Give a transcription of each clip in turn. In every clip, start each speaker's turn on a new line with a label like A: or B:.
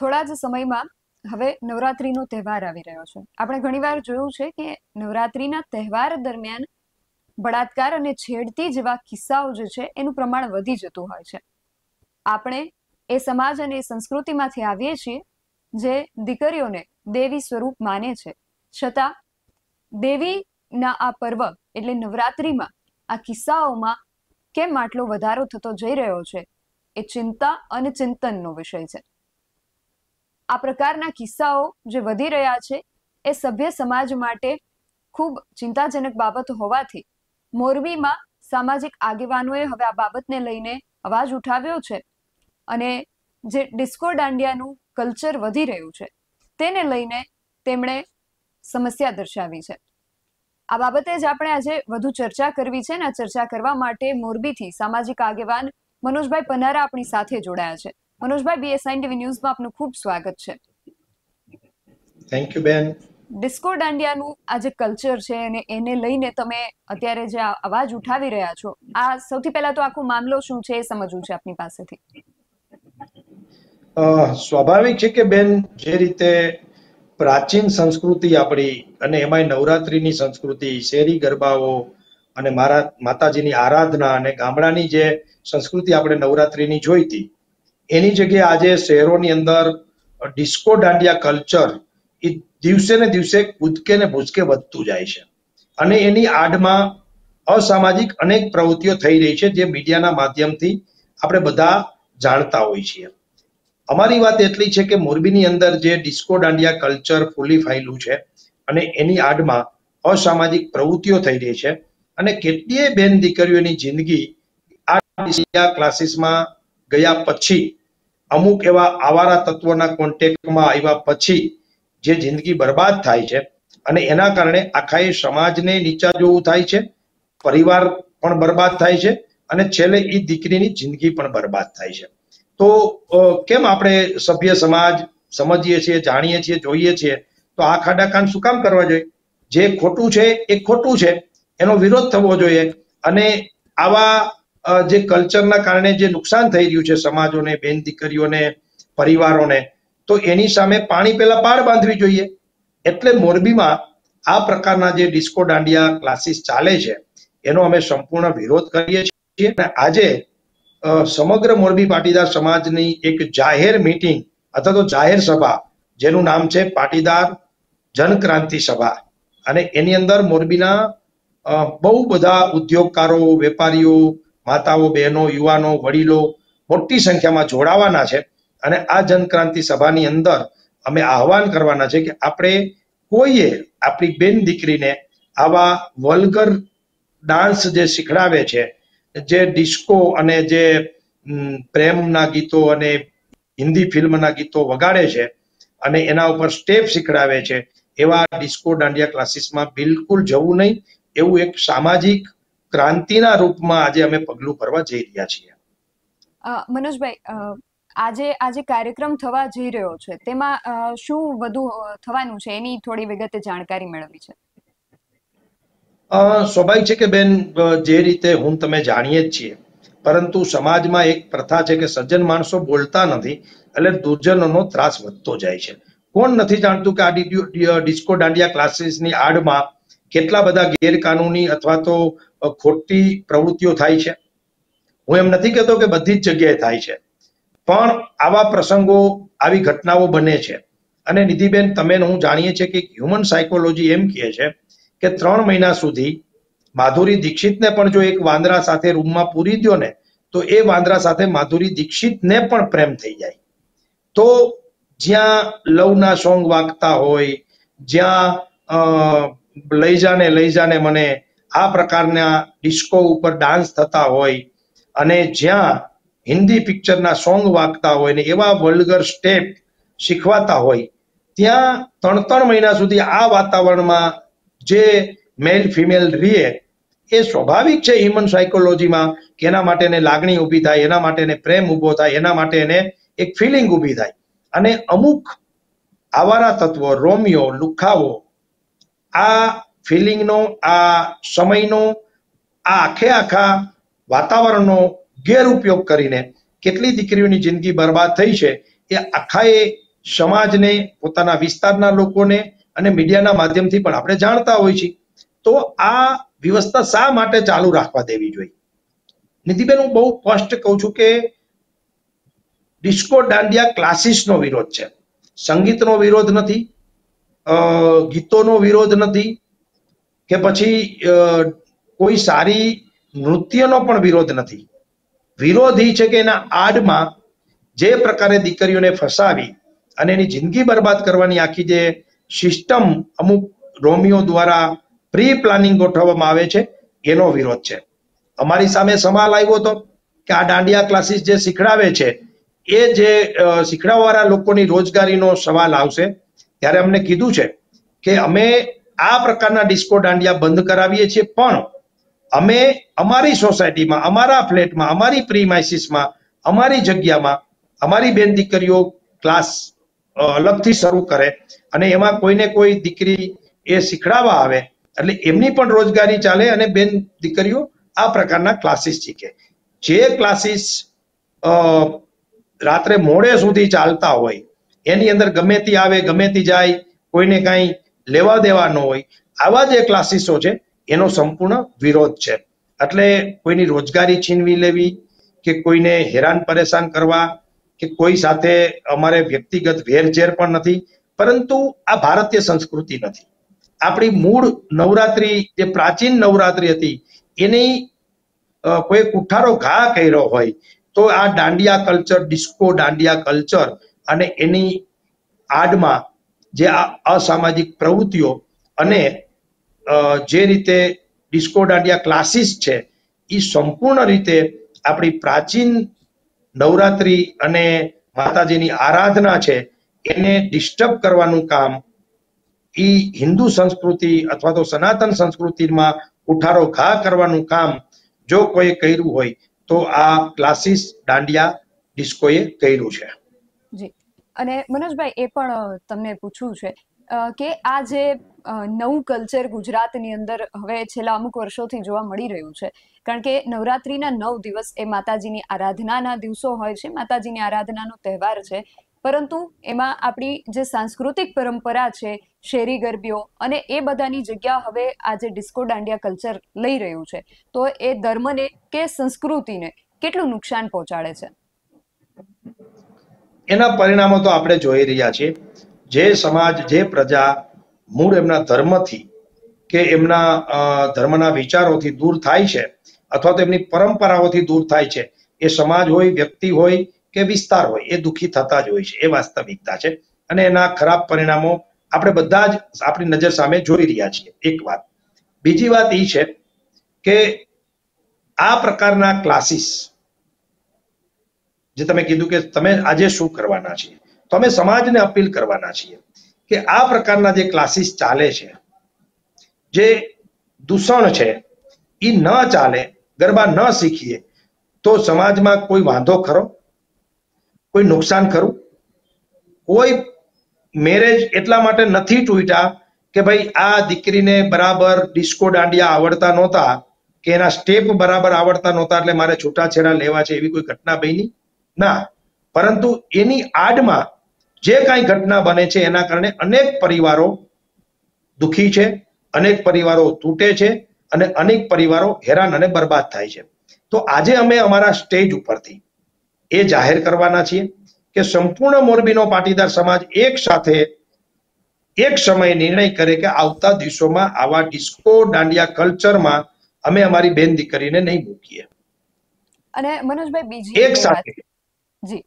A: થોડા જ સમયમાં હવે નવરાત્રીનો તહેવાર આવી રહ્યો છે. આપણે ઘણીવાર જોયું છે કે નવરાત્રીના તહેવાર દરમિયાન બળાત્કાર અને છેડતી જેવા કિસ્સાઓ જે છે એનું પ્રમાણ વધી જતું હોય છે. આપણે એ સમાજ અને એ સંસ્કૃતિમાંથી આવીએ છીએ જે દીકરીઓને દેવી સ્વરૂપ માને છે, છતાં દેવીના આ પર્વ એટલે નવરાત્રીમાં આ કિસ્સાઓમાં કેમ આટલો વધારો થતો જઈ રહ્યો છે એ ચિંતા અને ચિંતનનો વિષય છે. આ પ્રકારના કિસ્સાઓ જે વધી રહ્યા છે એ સભ્ય સમાજ માટે ખૂબ ચિંતાજનક બાબત હોવાથી મોરબીમાં સામાજિક આગેવાનોએ હવે આ બાબતને લઈને અવાજ ઉઠાવ્યો છે અને જે ડિસ્કો દાંડિયાનું કલ્ચર વધી રહ્યું છે તેને લઈને તેમણે સમસ્યા દર્શાવી છે. આ બાબતે જ આપણે આજે વધુ ચર્ચા કરવી છે અને આ ચર્ચા કરવા માટે મોરબીથી સામાજિક આગેવાન મનોજભાઈ પનારા આપણી સાથે જોડાયા છે. મનોજભાઈ, BSN TV ન્યૂઝમાં આપનું ખૂબ સ્વાગત છે.
B: થેન્ક યુ બેન.
A: ડિસ્કો દાંડિયાનું આ જે કલ્ચર છે અને એને લઈને તમે અત્યારે જે અવાજ ઉઠાવી રહ્યા છો, આ સૌથી પહેલા તો આખો મામલો શું છે એ સમજવું છે આપની પાસેથી.
B: સ્વાભાવિક છે કે બેન, જે રીતે પ્રાચીન સંસ્કૃતિ આપણી અને એમાંય નવરાત્રીની સંસ્કૃતિ, શેરી ગરબાઓ અને માતાજીની આરાધના અને ગામડાની જે સંસ્કૃતિ આપણે નવરાત્રીની જોઈ હતી, એની જગ્યાએ આજે શહેરોની અંદર ડિસ્કો દાંડિયા કલ્ચર એ દિવસે ને દિવસે કૂદકે ને ભૂસકે વધતું જાય છે અને એની આડમાં અસામાજિક અનેક પ્રવૃત્તિઓ થઈ રહી છે જે મીડિયાના માધ્યમથી આપણે બધા જાણતા હોઈએ છીએ. અમારી વાત એટલી છે કે મોરબીની અંદર જે ડિસ્કો દાંડિયા કલ્ચર ફૂલી ફાયેલું છે અને એની આડમાં અસામાજિક પ્રવૃત્તિઓ થઈ રહી છે અને કેટલીય બેન દીકરીઓની જિંદગી આ ક્લાસીસમાં ગયા પછી, અમુક એવા આવારા તત્વોના કોન્ટેક્ટમાં આવ્યા પછી જે જિંદગી બરબાદ થાય છે અને એના કારણે આખા એ સમાજને નીચા જોવું થાય છે, પરિવાર પણ બરબાદ થાય છે અને છેલ્લે એ દીકરીની જિંદગી પણ બરબાદ થાય છે. તો કેમ આપણે સભ્ય સમાજ સમજીએ છીએ, જાણીએ છીએ, જોઈએ છીએ, તો આ ખાડાકાંડ શું કામ કરવા જોઈએ? જે ખોટું છે એ ખોટું છે, એનો વિરોધ થવો જોઈએ અને આવા જે કલ્ચરના કારણે જે નુકસાન થઈ રહ્યું છે સમાજોને, બેન દીકરીઓને, પરિવારોને, તો એની સામે પાણી પેલા પાળ બાંધવી જોઈએ. એટલે મોરબીમાં આ પ્રકારના જે ડિસ્કો દાંડિયા ક્લાસીસ ચાલે છે એનો અમે સંપૂર્ણ વિરોધ કરીએ છીએ અને આજે સમગ્ર મોરબી પાટીદાર સમાજની એક જાહેર મીટિંગ અથવા તો જાહેર સભા, જેનું નામ છે પાટીદાર જનક્રાંતિ સભા, અને એની અંદર મોરબીના બહુ બધા ઉદ્યોગકારો, વેપારીઓ, માતાઓ, બહેનો, યુવાનો, વડીલો મોટી સંખ્યામાં જોડાવાના છે અને આ જનક્રાંતિ સભાની અંદર અમે આહવાન કરવાના છે કે આપણે કોઈએ આપણી બેન દીકરીને આવા વલ્ગર ડાન્સ જે શીખડાવે છે, જે ડિસ્કો અને જે પ્રેમના ગીતો અને હિન્દી ફિલ્મના ગીતો વગાડે છે અને એના ઉપર સ્ટેપ શીખડાવે છે, એવા ડિસ્કો દાંડિયા ક્લાસીસમાં બિલકુલ જવું નહીં. એવું એક સામાજિક ક્રાંતિના રૂપમાં આજે અમે પગલું ભરવા જઈ રહ્યા છીએ.
A: મનોજભાઈ, આજે કાર્યક્રમ થવા જઈ રહ્યો છે તેમાં શું વધુ થવાનું છે એની થોડી વિગતે જાણકારી મેળવી છે.
B: સ્વાભાવિક છે કે બેન, જે રીતે હું તમે જાણીએ જ છીએ, પરંતુ સમાજમાં એક પ્રથા છે કે સજ્જન માણસો બોલતા નથી એટલે દુર્જનોનો ત્રાસ વધતો જાય છે. કોણ નથી જાણતું કે આ ડિસ્કો દાંડિયા ક્લાસીસની આડમાં કેટલા બધા ગેરકાનૂની અથવા તો ખોટી પ્રવૃત્તિઓ થાય છે. હું એમ નથી કહેતો કે બધી જ જગ્યાએ થાય છે, પણ આવા પ્રસંગો, આવી ઘટનાઓ બને છે. અને નિધિબેન, તમે હું જાણીએ છીએ કે હ્યુમન સાયકોલોજી એમ કહે છે કે 3 મહિના સુધી માધુરી દીક્ષિતને પણ જો એક વાંદરા સાથે રૂમમાં પૂરી દો ને, તો એ વાંદરા સાથે માધુરી દીક્ષિતને પણ પ્રેમ થઈ જાય. તો જ્યાં લવના સોંગ વાગતા હોય, જ્યાં લઈ જાને મને, આ પ્રકારના ડિસ્કો ઉપર ડાન્સ થતા હોય અને જ્યાં હિન્દી પિક્ચરના સોંગ વાગતા હોય ને એવા વલ્ગર સ્ટેપ શીખવાતા હોય, ત્યાં 3 મહિના સુધી આ વાતાવરણમાં જે મેલ ફિમેલ રહે, એ સ્વાભાવિક છે હ્યુમન સાયકોલોજીમાં કે એના માટે એને લાગણી ઊભી થાય, એના માટે એને પ્રેમ ઊભો થાય, એના માટે એને એક ફિલિંગ ઊભી થાય. અને અમુક આવારા તત્વો, રોમિયો, લુખાવો આ ફિલિંગનો, આ સમયનો, આ આખા વાતાવરણનો ગેરઉપયોગ કરીને કેટલી દીકરીઓની જિંદગી બરબાદ થઈ છે એ આખા એ સમાજને, પોતાના વિસ્તારના લોકોને અને મીડિયાના માધ્યમથી પણ આપણે જાણતા હોય છીએ. તો આ વ્યવસ્થા શા માટે ચાલુ રાખવા દેવી જોઈએ? નિધિબેન, હું બહુ સ્પષ્ટ કહું છું કે ડિસ્કો દાંડિયા ક્લાસીસનો વિરોધ છે, સંગીતનો વિરોધ નથી, ગીતોનો વિરોધ નથી, કે પછી કોઈ સારી નૃત્યનો પણ વિરોધ નથી. વિરોધ એ છે કે એના આડમાં જે પ્રકારે દીકરીઓને ફસાવી અને એની જિંદગી બરબાદ કરવાની આખી જે સિસ્ટમ અમુક રોમિયો દ્વારા પ્રી પ્લાનિંગ ગોઠવવામાં આવે છે, એનો વિરોધ છે. અમારી સામે સવાલ આવ્યો હતો કે આ દાંડિયા ક્લાસીસ જે શીખડાવે છે એ જે શીખડાવવાળા લોકોની રોજગારીનો સવાલ આવશે, ત્યારે અમને કીધું છે કે અમે આ પ્રકારના ડિસ્કો દાંડિયા બંધ કરાવીએ છીએ, પણ અમે અમારી સોસાયટીમાં, અમારા ફ્લેટમાં, અમારી પ્રીમાઇસીસમાં, અમારી જગ્યામાં અમારી બેન દીકરીઓ ક્લાસ અલગથી શરૂ કરે અને એમાં કોઈને કોઈ દીકરી એ શીખડાવવા આવે એટલે એમની પણ રોજગારી ચાલે અને બેન દીકરીઓ આ પ્રકારના ક્લાસીસ શીખે. જે ક્લાસીસ રાત્રે મોડે સુધી ચાલતા હોય, એની અંદર ગમે તે આવે ગમે તે જાય, કોઈને કાંઈ લેવા દેવા ન હોય, આવા જે ક્લાસીસો છે એનો સંપૂર્ણ વિરોધ છે. એટલે કોઈની રોજગારી છીનવી લેવી કે કોઈને હેરાન પરેશાન કરવા કે કોઈ સાથે અમારે વ્યક્તિગત વેરઝેર પણ નથી, પરંતુ આ ભારતીય સંસ્કૃતિ નથી. આપણી મૂળ નવરાત્રી, જે પ્રાચીન નવરાત્રી હતી, એની કોઈ કુઠારો ઘા કર્યો હોય તો આ dandiya culture, disco dandiya culture અને એની આડમાં જે આ અસામાજિક પ્રવૃત્તિઓ અને જે રીતે ડિસ્કો દાંડિયા ક્લાસીસ છે એ સંપૂર્ણ રીતે આપણી પ્રાચીન નવરાત્રી અને માતાજીની આરાધના છે એને ડિસ્ટર્બ કરવાનું કામ એ હિન્દુ સંસ્કૃતિ અથવા તો સનાતન સંસ્કૃતિમાં ઉઠારો ઘા કરવાનું કામ જો કોઈ કર્યું હોય તો આ ક્લાસીસ દાંડિયા ડિસ્કોએ કર્યું છે.
A: જી, અને મનોજભાઈ એ પણ તમને પૂછવું છે કે આ જે નવું કલ્ચર ગુજરાતની અંદર હવે છેલ્લા અમુક વર્ષોથી જોવા મળી રહ્યું છે, કારણ કે નવરાત્રીના 9 દિવસ એ માતાજીની આરાધનાના દિવસો હોય છે, માતાજીની આરાધનાનો તહેવાર છે, પરંતુ એમાં આપણી જે સાંસ્કૃતિક પરંપરા છે, શેરી ગરબીઓ અને એ બધાની જગ્યા હવે આ જે ડિસ્કો દાંડિયા કલ્ચર લઈ રહ્યું છે, તો એ ધર્મને કે સંસ્કૃતિને કેટલું નુકસાન પહોંચાડે છે?
B: એના પરિણામો તો આપણે જોઈ રહ્યા છીએ. જે સમાજ, જે પ્રજા મૂળ એમના ધર્મથી કે એમના ધર્મના વિચારોથી દૂર થાય છે અથવા તો એમની પરંપરાઓથી દૂર થાય છે, એ સમાજ હોય, વ્યક્તિ હોય કે વિસ્તાર હોય, એ દુઃખી થતા જ હોય છે. એ વાસ્તવિકતા છે અને એના ખરાબ પરિણામો આપણે બધા જ આપણી નજર સામે જોઈ રહ્યા છીએ. એક વાત. બીજી વાત એ છે કે આ પ્રકારના ક્લાસીસ જે તમે કીધું કે તમે આજે શું કરવાના છીએ, તો અમે સમાજને અપીલ કરવાના છીએ કે આ પ્રકારના જે ક્લાસીસ ચાલે છે, જે દૂષણ છે, એ ન ચાલે, ગરબા ન શીખીએ તો સમાજમાં કોઈ વાંધો ખરો? કોઈ નુકસાન ખરું? કોઈ મેરેજ એટલા માટે નથી તૂટ્યા કે ભાઈ આ દીકરીને બરાબર ડિસ્કો દાંડિયા આવડતા નહોતા કે એના સ્ટેપ બરાબર આવડતા નહોતા એટલે મારે છૂટાછેડા લેવા છે, એવી કોઈ ઘટના બની ના. પરંતુ એની આડમાં જે કાંઈ ઘટના બને છે એના કારણે અનેક પરિવારો દુઃખી છે, અનેક પરિવારો તૂટે છે અને અનેક પરિવારો હેરાન અને બરબાદ થાય છે. તો આજે અમે અમારા સ્ટેજ ઉપરથી એ જાહેર કરવાના છીએ કે સંપૂર્ણ મોરબીનો પાટીદાર સમાજ એક સાથે એક સમયે નિર્ણય કરે કે આવતા દિવસોમાં આવા ડિસ્કો દાંડિયા કલ્ચરમાં અમે અમારી બેન દીકરીને નહીં મૂકીએ.
A: અને મનોજભાઈ બીજી
B: એક સાથે.
A: જી,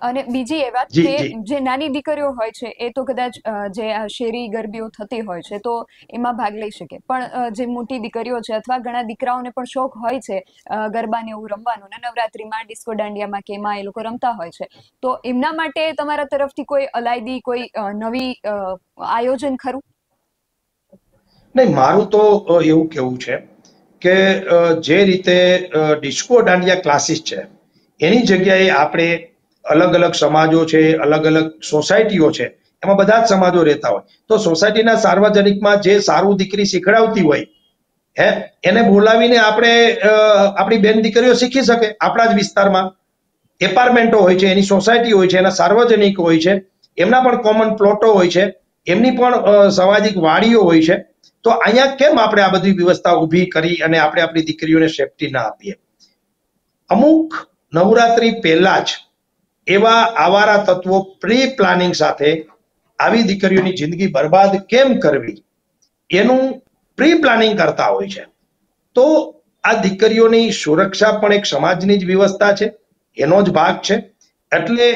A: અને બીજી એ વાત કે જે નાની દીકરીઓ હોય છે એ તો કદાચ જે શેરી ગરબીઓ થતી હોય છે તો એમાં ભાગ લઈ શકે, પણ જે મોટી દીકરીઓ છે અથવા ઘણા દીકરાઓને પણ શોખ હોય છે ગરબાને એવું રમવાનું, ને નવરાત્રીમાં ડિસ્કો દાંડિયામાં કે એમાં એ લોકો રમતા હોય છે, તો એમના માટે તમારા તરફથી કોઈ અલાયદી, કોઈ નવી આયોજન ખરું?
B: નહીં, મારું તો એવું કેવું છે કે જે રીતે ડિસ્કો દાંડિયા ક્લાસીસ છે એની જગ્યાએ આપણે અલગ અલગ સમાજો છે, અલગ અલગ સોસાયટીઓ છે, એમાં બધા જ સમાજો રહેતા હોય તો સોસાયટીના સાર્વજનિકમાં જે સારું દીકરી શીખડાવતી હોય એને બોલાવીને આપણે આપણી બેન દીકરીઓ શીખી શકે. આપણા જ વિસ્તારમાં એપાર્ટમેન્ટો હોય છે, એની સોસાયટી હોય છે, એના સાર્વજનિક હોય છે, એમના પણ કોમન પ્લોટો હોય છે, એમની પણ સામાજિક વાડીઓ હોય છે. તો અહીંયા કેમ આપણે આ બધી વ્યવસ્થા ઊભી કરી અને આપણે આપણી દીકરીઓને સેફટી ના આપીએ? અમુક નવરાત્રી પહેલા જ એવા આવારા તત્વો પ્રી પ્લાનિંગ સાથે આવી દીકરીઓની જિંદગી બરબાદ કેમ કરવી એનું પ્રી પ્લાનિંગ કરતા હોય છે. તો આ દીકરીઓની સુરક્ષા પણ એક સમાજની જ વ્યવસ્થા છે, એનો જ ભાગ છે. એટલે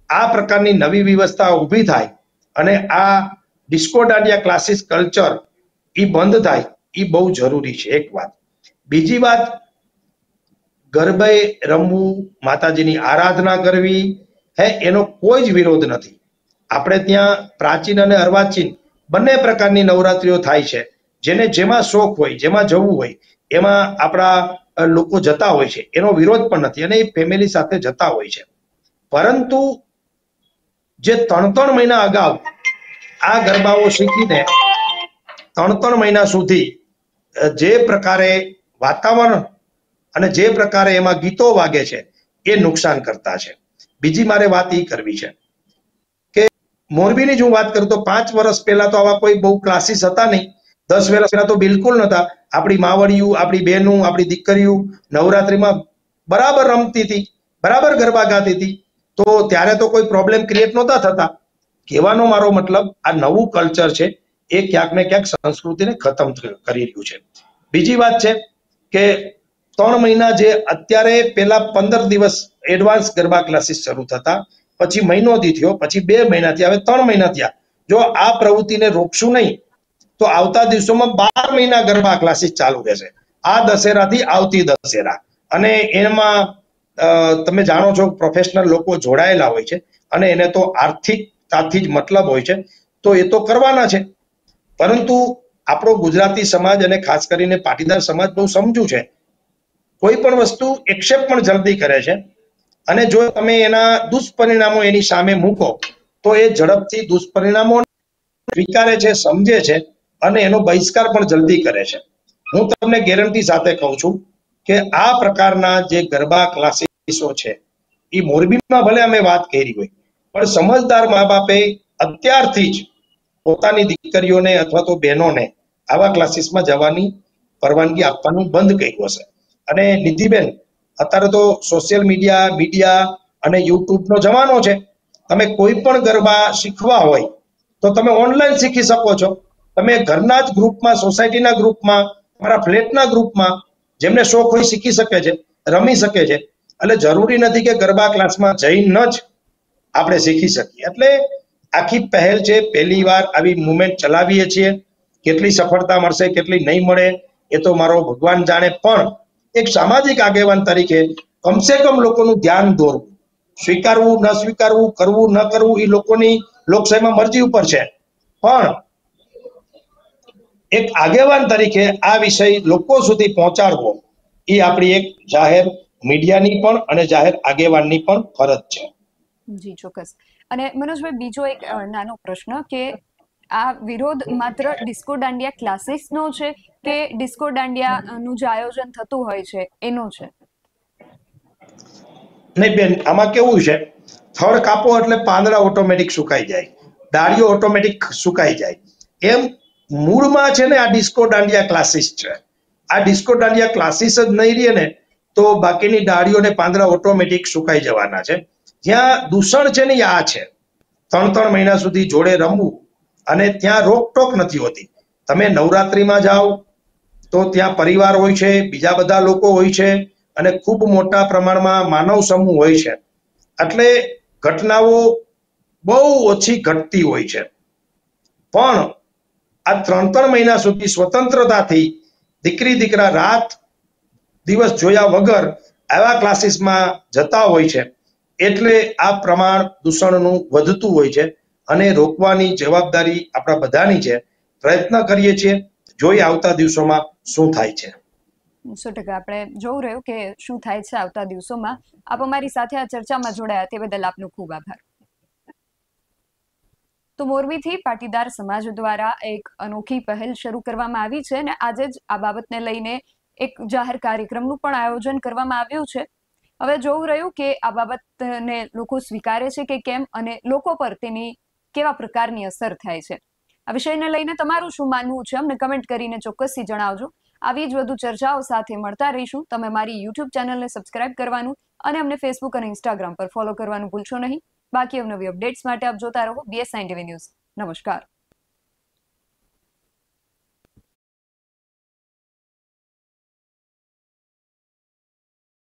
B: આ પ્રકારની નવી વ્યવસ્થા ઊભી થાય અને આ ડિસ્કો દાંડિયા ક્લાસીસ કલ્ચર એ બંધ થાય એ બહુ જરૂરી છે, એક વાત. બીજી વાત, ગરબે રમવું, માતાજીની આરાધના કરવી, એનો કોઈ જ વિરોધ નથી. આપણે ત્યાં પ્રાચીન અને અર્વાચીન બંને પ્રકારની નવરાત્રીઓ થાય છે. જેમાં શોખ હોય, જેમાં જવું હોય, એમાં આપણા લોકો જતા હોય છે, એનો વિરોધ પણ નથી અને એ ફેમિલી સાથે જતા હોય છે. પરંતુ જે 3 મહિના અગાઉ આ ગરબાઓ શીખીને 3 મહિના સુધી જે પ્રકારે વાતાવરણ અને જે પ્રકારે એમાં ગીતો વાગે છે એ નુકસાન કરતા છે. બીજી મારે વાત એ કરવી છે કે મોરબીની જો વાત કરું તો 5 વર્ષ પહેલા તો આવા કોઈ બહુ ક્લાસીસ હતા નહીં. 10 વર્ષ પહેલા તો બિલકુલ નહોતા. આપણી માવડીઓ, આપણી બહેનો, આપણી દીકરીઓ નવરાત્રીમાં બરાબર રમતી હતી, બરાબર ગરબા ગાતી હતી. તો ત્યારે તો કોઈ પ્રોબ્લેમ ક્રિએટ નહોતા થતા. કહેવાનો મારો મતલબ, આ નવું કલ્ચર છે એ ક્યાંક ને ક્યાંક સંસ્કૃતિને ખતમ કરી રહ્યું છે. બીજી વાત છે કે 3 મહિના જે અત્યારે પેલા 15 દિવસ એડવાન્સ ગરબા ક્લાસીસ શરૂ થતા, પછી મહિનો દી થયો, પછી 2 મહિના થયા, હવે 3 મહિના થયા. જો આ પ્રવૃત્તિને રોકશું નહીં તો આવતા દિવસોમાં 12 મહિના ગરબા ક્લાસીસ ચાલુ રહેશે. આ દશેરાથી આવતી દશેરા. અને એમાં તમે જાણો છો, પ્રોફેશનલ લોકો જોડાયેલા હોય છે અને એને તો આર્થિકતાથી જ મતલબ હોય છે, તો એ તો કરવાના છે. પરંતુ આપણો ગુજરાતી સમાજ અને ખાસ કરીને પાટીદાર સમાજ બહુ સમજુ છે. કોઈ પણ વસ્તુ એક્સેપ્ટ પણ જલ્દી કરે છે અને જો તમે એના દુષ્પરિણામો એની સામે મૂકો તો એ ઝડપથી દુષ્પરિણામો સ્વીકારે છે, સમજે છે અને એનો બહિષ્કાર પણ જલ્દી કરે છે. હું તમને ગેરંટી સાથે કહું છું કે આ પ્રકારના જે ગરબા ક્લાસીસો છે એ મોરબીમાં ભલે અમે વાત કરી હોય, પણ સમજદાર મા બાપે અત્યારથી જ પોતાની દીકરીઓને અથવા તો બહેનોને આવા ક્લાસીસમાં જવાની પરવાનગી આપવાનું બંધ કર્યું હશે. અને નિધિબેન, અત્યારે તો સોશિયલ મીડિયા અને યુટ્યુબનો જમાનો છે. તમે કોઈ પણ ગરબા શીખવા હોય તો તમે ઓનલાઈન શીખી શકો છો. તમે ઘરના જ ગ્રુપમાં, સોસાયટીના ગ્રુપમાં, તમારા ફ્લેટના ગ્રુપમાં જેમને શોખ હોય શીખી શકે છે, રમી શકે છે. એટલે જરૂરી નથી કે ગરબા ક્લાસમાં જઈને જ આપણે શીખી શકીએ. એટલે આખી પહેલ છે, પહેલી વાર આવી મુવમેન્ટ ચલાવીએ છીએ. કેટલી સફળતા મળશે, કેટલી નહીં મળે એ તો મારો ભગવાન જાણે. પણ એક સામાજિક આગેવાન તરીકે કમસે કમ લોકોનું ધ્યાન દોરવું, સ્વીકારવું ન સ્વીકારવું, કરવું ન કરવું એ લોકોની લોકશાહીમાં મરજી ઉપર છે. પણ એક આગેવાન તરીકે આ વિષય લોકો સુધી પહોંચાડવો એ આપણી એક જાહેર મીડિયાની પણ અને જાહેર આગેવાનની પણ ફરજ છે.
A: જી ચોક્કસ. અને મનોજભાઈ, બીજો એક નાનો પ્રશ્ન કે આ વિરોધ માત્ર ડિસ્કો દાંડિયા ક્લાસીસનો છે કે ડિસ્કો દાંડિયાનું જે આયોજન થતું હોય છે એનો છે?
B: નહીં બેન, આમાં કેવું છે, થડ કાપો એટલે પાંદડા ઓટોમેટિક સુકાઈ જાય, ડાળીઓ ઓટોમેટિક સુકાઈ જાય. એમ મૂળમાં છે ને આ ડિસ્કો દાંડિયા ક્લાસીસ છે. આ ડિસ્કો દાંડિયા ક્લાસીસ જ નહીં રહે ને તો બાકીની ડાળીઓ ને પાંદડા ઓટોમેટિક સુકાઈ જવાના છે. જ્યાં દૂષણ છે ને આ છે, 3 મહિના સુધી જોડે રમવું અને ત્યાં રોકટોક નથી હોતી. તમે નવરાત્રીમાં જાઓ તો ત્યાં પરિવાર હોય છે, બીજા બધા લોકો હોય છે અને ખૂબ મોટા પ્રમાણમાં માનવ સમૂહ હોય છે. એટલે ઘટનાઓ બહુ ઓછી ઘટતી હોય છે. પણ આ 3 મહિના સુધી સ્વતંત્રતાથી દીકરી દીકરા રાત દિવસ જોયા વગર આવા ક્લાસીસમાં જતા હોય છે. એટલે આ પ્રમાણ દૂષણનું વધતું હોય છે અને રોકવાની જવાબદારી આપણા બધાની છે. પ્રયત્ન કરીએ છીએ, જોઈ આવતા દિવસોમાં શું થાય છે.
A: 100% આપણે જોવું રહ્યું કે શું થાય છે આવતા દિવસોમાં. આપ અમારી સાથે આ ચર્ચામાં જોડાયા તે બદલ આપનો ખૂબ આભાર. તો મોરબીથી પાટીદાર સમાજ દ્વારા એક અનોખી પહેલ શરૂ કરવામાં આવી છે અને આજે જ આ બાબતને લઈને એક જાહેર કાર્યક્રમનું પણ આયોજન કરવામાં આવ્યું છે. હવે જોવું રહ્યું કે આ બાબતને લોકો સ્વીકારે છે કે કેમ અને લોકો પર તેની કેવા પ્રકારની અસર થાય છે. આ વિષયને લઈને તમારું શું માનવું છે અમને કમેન્ટ કરીને ચોક્કસથી જણાવજો. આવી જ વધુ ચર્ચાઓ સાથે મળતા રહીશું. તમે મારી યુટ્યુબ ચેનલને સબસ્ક્રાઇબ કરવાનું અને અમને ફેસબુક અને ઇન્સ્ટાગ્રામ પર ફોલો કરવાનું ભૂલશો નહીં. બાકી અવનવી અપડેટ્સ માટે આપ જોતા રહો BS9 TV ન્યૂઝ. નમસ્કાર.